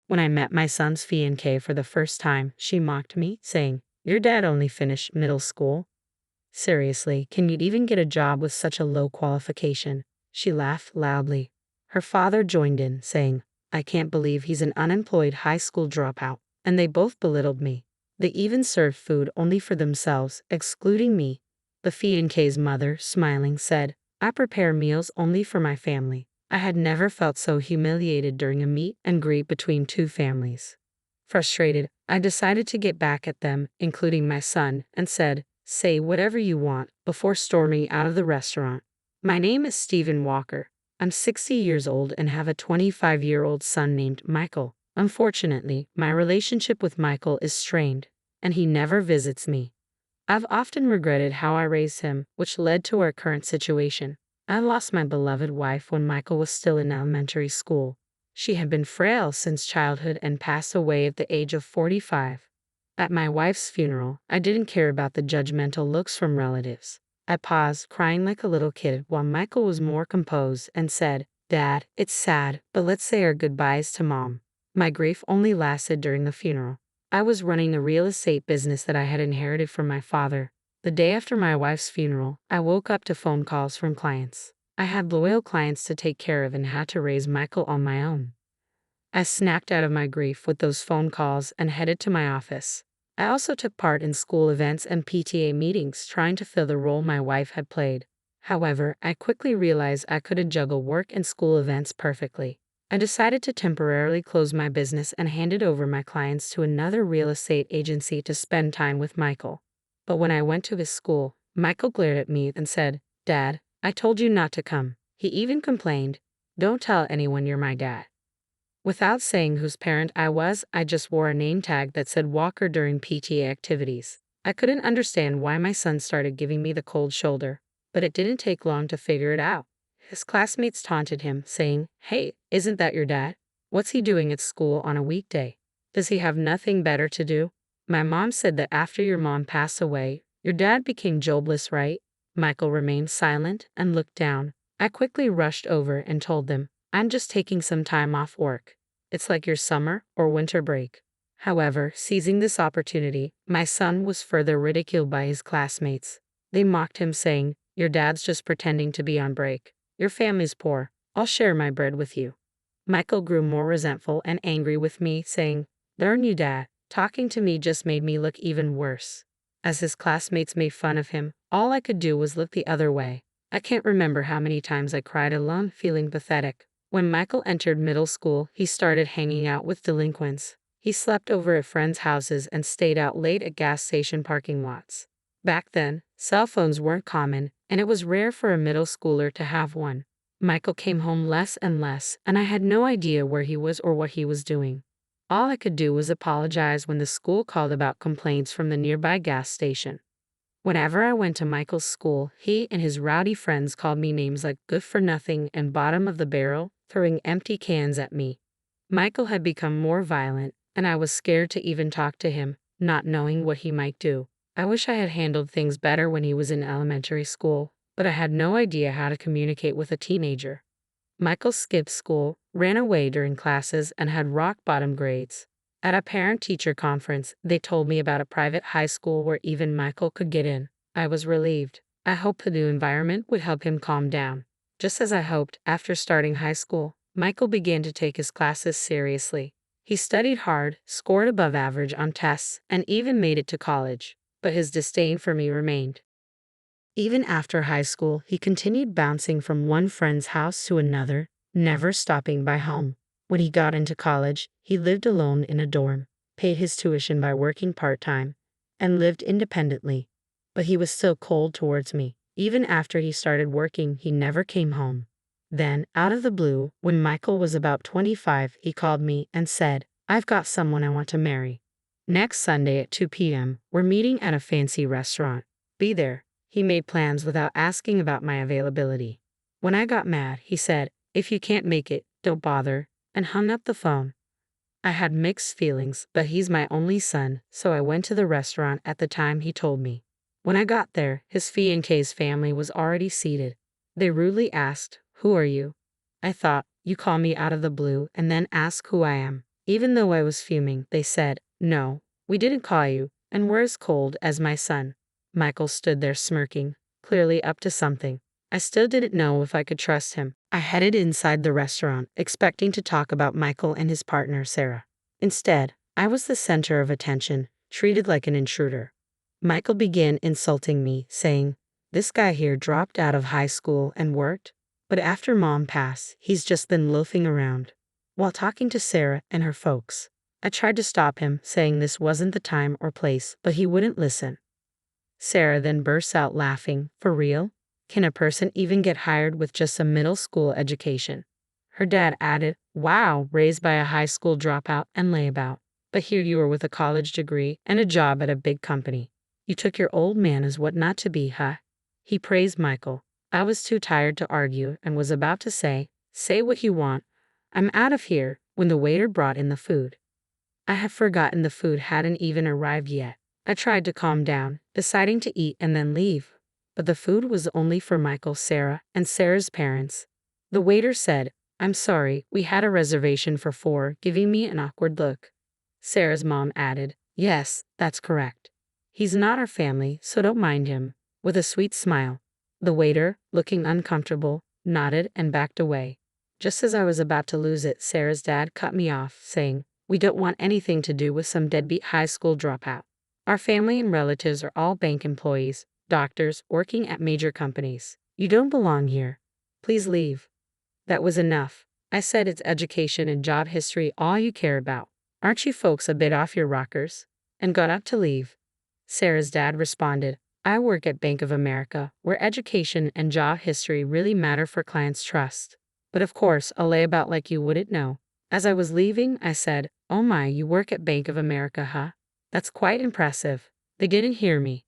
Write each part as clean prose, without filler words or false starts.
When I met my son's fiancée for the first time, she mocked me, saying, "Your dad only finished middle school. Seriously, can you even get a job with such a low qualification?" She laughed loudly. Her father joined in, saying, "I can't believe he's an unemployed high school dropout," and they both belittled me. They even served food only for themselves, excluding me. The fiancée's mother, smiling, said, "I prepare meals only for my family." I had never felt so humiliated during a meet and greet between two families. Frustrated, I decided to get back at them, including my son, and said, "Say whatever you want," before storming out of the restaurant. My name is Stephen Walker. I'm 60 years old and have a 25-year-old son named Michael. Unfortunately, my relationship with Michael is strained, and he never visits me. I've often regretted how I raised him, which led to our current situation. I lost my beloved wife when Michael was still in elementary school. She had been frail since childhood and passed away at the age of 45. At my wife's funeral, I didn't care about the judgmental looks from relatives. I paused, crying like a little kid, while Michael was more composed and said, "Dad, it's sad, but let's say our goodbyes to Mom." My grief only lasted during the funeral. I was running the real estate business that I had inherited from my father. The day after my wife's funeral, I woke up to phone calls from clients. I had loyal clients to take care of and had to raise Michael on my own. I snapped out of my grief with those phone calls and headed to my office. I also took part in school events and PTA meetings, trying to fill the role my wife had played. However, I quickly realized I couldn't juggle work and school events perfectly. I decided to temporarily close my business and handed over my clients to another real estate agency to spend time with Michael. But when I went to his school, Michael glared at me and said, "Dad, I told you not to come." He even complained, "Don't tell anyone you're my dad." Without saying whose parent I was, I just wore a name tag that said Walker during PTA activities. I couldn't understand why my son started giving me the cold shoulder, but it didn't take long to figure it out. His classmates taunted him, saying, "Hey, isn't that your dad? What's he doing at school on a weekday? Does he have nothing better to do?" My mom said that after your mom passed away, your dad became jobless, right? Michael remained silent and looked down. I quickly rushed over and told them, "I'm just taking some time off work. It's like your summer or winter break." However, seizing this opportunity, my son was further ridiculed by his classmates. They mocked him, saying, "Your dad's just pretending to be on break. Your family's poor. I'll share my bread with you." Michael grew more resentful and angry with me, saying, "Darn you, Dad. Talking to me just made me look even worse." As his classmates made fun of him, all I could do was look the other way. I can't remember how many times I cried alone, feeling pathetic. When Michael entered middle school, he started hanging out with delinquents. He slept over at friends' houses and stayed out late at gas station parking lots. Back then, cell phones weren't common, and it was rare for a middle schooler to have one. Michael came home less and less, and I had no idea where he was or what he was doing. All I could do was apologize when the school called about complaints from the nearby gas station. Whenever I went to Michael's school, he and his rowdy friends called me names like good for nothing and bottom of the barrel, throwing empty cans at me. Michael had become more violent, and I was scared to even talk to him, not knowing what he might do. I wish I had handled things better when he was in elementary school, but I had no idea how to communicate with a teenager. Michael skipped school, ran away during classes, and had rock-bottom grades. At a parent-teacher conference, they told me about a private high school where even Michael could get in. I was relieved. I hoped the new environment would help him calm down. Just as I hoped, after starting high school, Michael began to take his classes seriously. He studied hard, scored above average on tests, and even made it to college. But his disdain for me remained. Even after high school, he continued bouncing from one friend's house to another, never stopping by home. When he got into college, he lived alone in a dorm, paid his tuition by working part-time, and lived independently. But he was still cold towards me. Even after he started working, he never came home. Then, out of the blue, when Michael was about 25, he called me and said, "I've got someone I want to marry. Next Sunday at 2 p.m., we're meeting at a fancy restaurant. Be there." He made plans without asking about my availability. When I got mad, he said, "If you can't make it, don't bother," and hung up the phone. I had mixed feelings, but he's my only son, so I went to the restaurant at the time he told me. When I got there, his fiancée's family was already seated. They rudely asked, "Who are you?" I thought, you call me out of the blue and then ask who I am. Even though I was fuming, they said, "No, we didn't call you, and we're as cold as my son." Michael stood there smirking, clearly up to something. I still didn't know if I could trust him. I headed inside the restaurant, expecting to talk about Michael and his partner, Sarah. Instead, I was the center of attention, treated like an intruder. Michael began insulting me, saying, "This guy here dropped out of high school and worked, but after mom passed, he's just been loafing around." While talking to Sarah and her folks, I tried to stop him, saying this wasn't the time or place, but he wouldn't listen. Sarah then bursts out laughing. "For real? Can a person even get hired with just a middle school education?" Her dad added, "Wow, raised by a high school dropout and layabout. But here you are with a college degree and a job at a big company. You took your old man as what not to be, huh?" He praised Michael. I was too tired to argue and was about to say what you want. I'm out of here, when the waiter brought in the food. I had forgotten the food hadn't even arrived yet. I tried to calm down, deciding to eat and then leave. But the food was only for Michael, Sarah, and Sarah's parents. The waiter said, "I'm sorry, we had a reservation for 4, giving me an awkward look." Sarah's mom added, "Yes, that's correct. He's not our family, so don't mind him," with a sweet smile. The waiter, looking uncomfortable, nodded and backed away. Just as I was about to lose it, Sarah's dad cut me off, saying, "We don't want anything to do with some deadbeat high school dropout. Our family and relatives are all bank employees, doctors, working at major companies. You don't belong here. Please leave." That was enough. I said, "It's education and job history all you care about. Aren't you folks a bit off your rockers?" And got up to leave. Sarah's dad responded, "I work at Bank of America, where education and job history really matter for clients' trust. But of course, a layabout like you wouldn't know." As I was leaving, I said, "Oh my, you work at Bank of America, huh? That's quite impressive." They didn't hear me.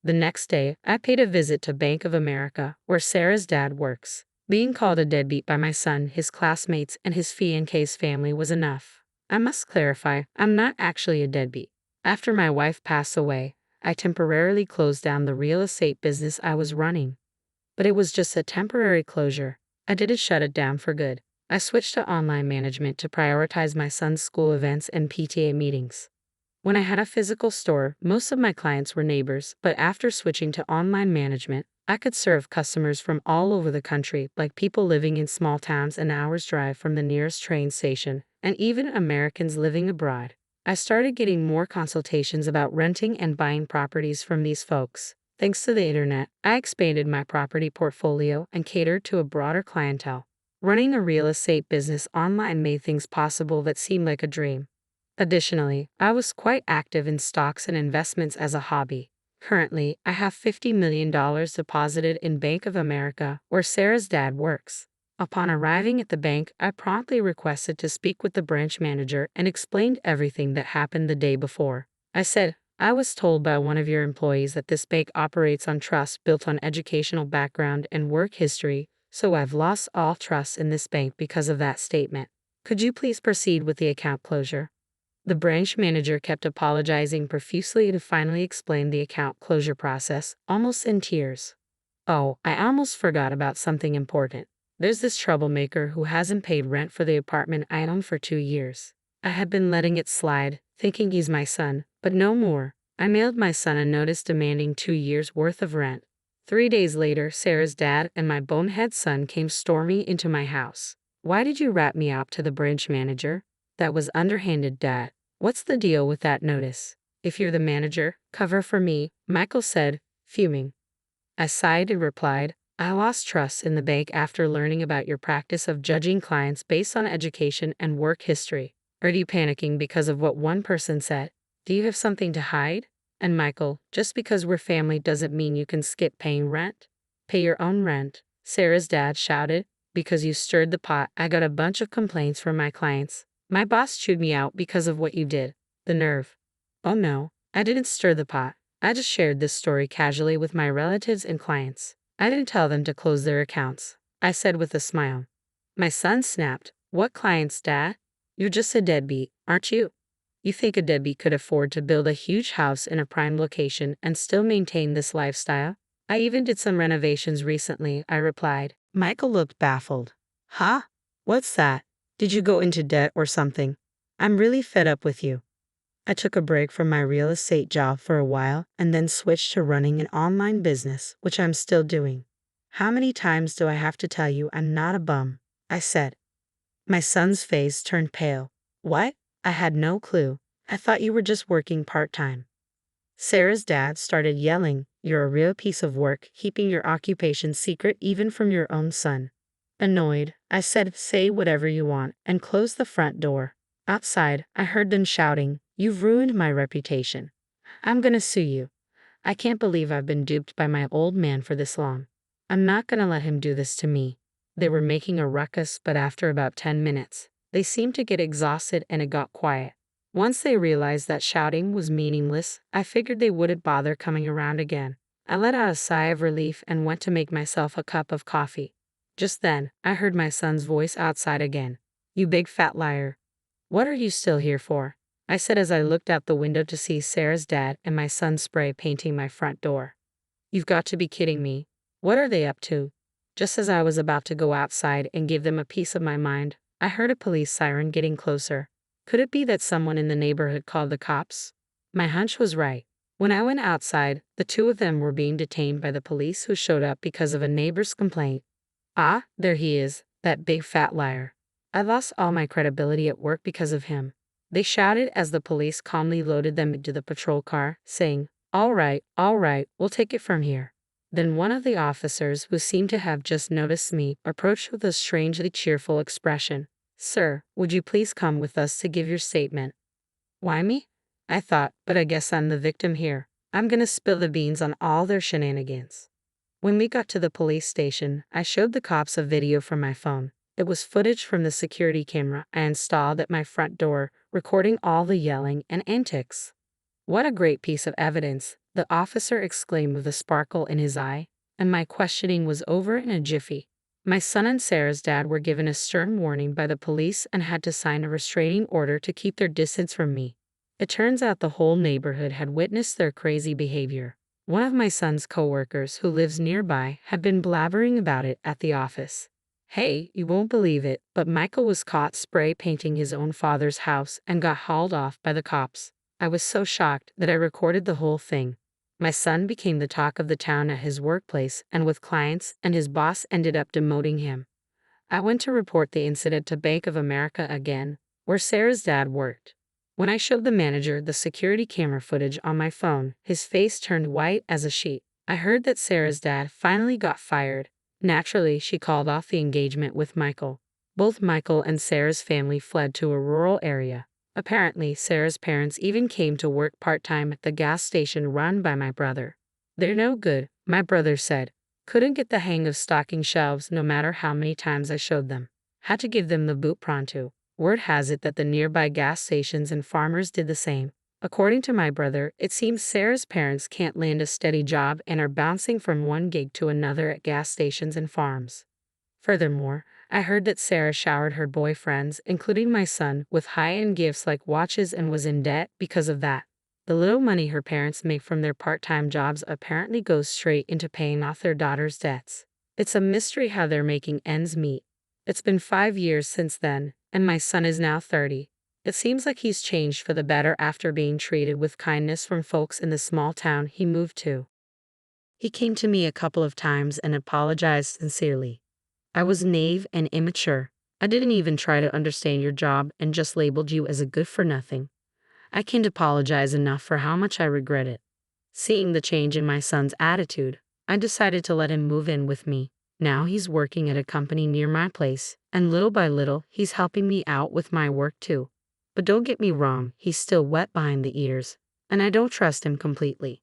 The next day, I paid a visit to Bank of America, where Sarah's dad works. Being called a deadbeat by my son, his classmates, and his fiancée's family was enough. I must clarify, I'm not actually a deadbeat. After my wife passed away, I temporarily closed down the real estate business I was running. But it was just a temporary closure. I didn't shut it down for good. I switched to online management to prioritize my son's school events and PTA meetings. When I had a physical store, most of my clients were neighbors, but after switching to online management, I could serve customers from all over the country, like people living in small towns an hour's drive from the nearest train station, and even Americans living abroad. I started getting more consultations about renting and buying properties from these folks. Thanks to the internet, I expanded my property portfolio and catered to a broader clientele. Running a real estate business online made things possible that seemed like a dream. Additionally, I was quite active in stocks and investments as a hobby. Currently, I have $50 million deposited in Bank of America, where Sarah's dad works. Upon arriving at the bank, I promptly requested to speak with the branch manager and explained everything that happened the day before. I said, "I was told by one of your employees that this bank operates on trust built on educational background and work history, so I've lost all trust in this bank because of that statement. Could you please proceed with the account closure?" The branch manager kept apologizing profusely to finally explain the account closure process, almost in tears. "Oh, I almost forgot about something important. There's this troublemaker who hasn't paid rent for the apartment I own for 2 years. I had been letting it slide, thinking he's my son, but no more. I mailed my son a notice demanding 2 years' worth of rent. 3 days later, Sarah's dad and my bonehead son came storming into my house. "Why did you rat me out?" to the branch manager. "That was underhanded, Dad. What's the deal with that notice?" "If you're the manager, cover for me," Michael said, fuming. I sighed and replied, "I lost trust in the bank after learning about your practice of judging clients based on education and work history. Are you panicking because of what one person said? Do you have something to hide?" And Michael, "Just because we're family doesn't mean you can skip paying rent. Pay your own rent." Sarah's dad shouted, "Because you stirred the pot, I got a bunch of complaints from my clients. My boss chewed me out because of what you did." The nerve. "Oh no, I didn't stir the pot. I just shared this story casually with my relatives and clients. I didn't tell them to close their accounts," I said with a smile. My son snapped, "What clients, Dad? You're just a deadbeat, aren't you? You think a deadbeat could afford to build a huge house in a prime location and still maintain this lifestyle? I even did some renovations recently," I replied. Michael looked baffled. "Huh? What's that? Did you go into debt or something?" I'm really fed up with you. I took a break from my real estate job for a while and then switched to running an online business, which I'm still doing. How many times do I have to tell you I'm not a bum? I said. My son's face turned pale. What? I had no clue. I thought you were just working part-time. Sarah's dad started yelling, You're a real piece of work, keeping your occupation secret even from your own son. Annoyed, I said, Say whatever you want, and closed the front door. Outside, I heard them shouting, You've ruined my reputation. I'm gonna sue you. I can't believe I've been duped by my old man for this long. I'm not gonna let him do this to me. They were making a ruckus, but after about 10 minutes, they seemed to get exhausted and it got quiet. Once they realized that shouting was meaningless, I figured they wouldn't bother coming around again. I let out a sigh of relief and went to make myself a cup of coffee. Just then, I heard my son's voice outside again. You big fat liar. What are you still here for? I said as I looked out the window to see Sarah's dad and my son spray painting my front door. You've got to be kidding me. What are they up to? Just as I was about to go outside and give them a piece of my mind, I heard a police siren getting closer. Could it be that someone in the neighborhood called the cops? My hunch was right. When I went outside, the two of them were being detained by the police who showed up because of a neighbor's complaint. Ah, there he is, that big fat liar. I lost all my credibility at work because of him. They shouted as the police calmly loaded them into the patrol car, saying, all right, we'll take it from here. Then one of the officers, who seemed to have just noticed me, approached with a strangely cheerful expression. Sir, would you please come with us to give your statement? Why me? I thought, but I guess I'm the victim here. I'm gonna spill the beans on all their shenanigans. When we got to the police station, I showed the cops a video from my phone. It was footage from the security camera I installed at my front door, recording all the yelling and antics. What a great piece of evidence, the officer exclaimed with a sparkle in his eye, and my questioning was over in a jiffy. My son and Sarah's dad were given a stern warning by the police and had to sign a restraining order to keep their distance from me. It turns out the whole neighborhood had witnessed their crazy behavior. One of my son's coworkers, who lives nearby, had been blabbering about it at the office. Hey, you won't believe it, but Michael was caught spray painting his own father's house and got hauled off by the cops. I was so shocked that I recorded the whole thing. My son became the talk of the town at his workplace and with clients, and his boss ended up demoting him. I went to report the incident to Bank of America again, where Sarah's dad worked. When I showed the manager the security camera footage on my phone, his face turned white as a sheet. I heard that Sarah's dad finally got fired. Naturally, she called off the engagement with Michael. Both Michael and Sarah's family fled to a rural area. Apparently, Sarah's parents even came to work part-time at the gas station run by my brother. They're no good, my brother said. Couldn't get the hang of stocking shelves no matter how many times I showed them. Had to give them the boot pronto. Word has it that the nearby gas stations and farmers did the same. According to my brother, it seems Sarah's parents can't land a steady job and are bouncing from one gig to another at gas stations and farms. Furthermore, I heard that Sarah showered her boyfriends, including my son, with high-end gifts like watches and was in debt because of that. The little money her parents make from their part-time jobs apparently goes straight into paying off their daughter's debts. It's a mystery how they're making ends meet. It's been 5 years since then, and my son is now 30. It seems like he's changed for the better after being treated with kindness from folks in the small town he moved to. He came to me a couple of times and apologized sincerely. I was naive and immature. I didn't even try to understand your job and just labeled you as a good-for-nothing. I can't apologize enough for how much I regret it. Seeing the change in my son's attitude, I decided to let him move in with me. Now he's working at a company near my place, and little by little, he's helping me out with my work too. But don't get me wrong, he's still wet behind the ears, and I don't trust him completely.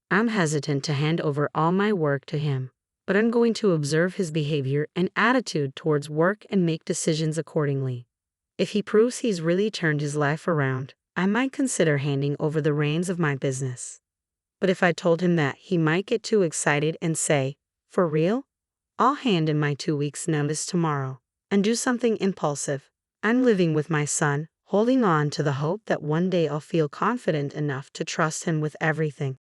I'm hesitant to hand over all my work to him, but I'm going to observe his behavior and attitude towards work and make decisions accordingly. If he proves he's really turned his life around, I might consider handing over the reins of my business. But if I told him that, he might get too excited and say, for real? I'll hand in my 2 weeks' notice tomorrow, and do something impulsive. I'm living with my son, holding on to the hope that one day I'll feel confident enough to trust him with everything.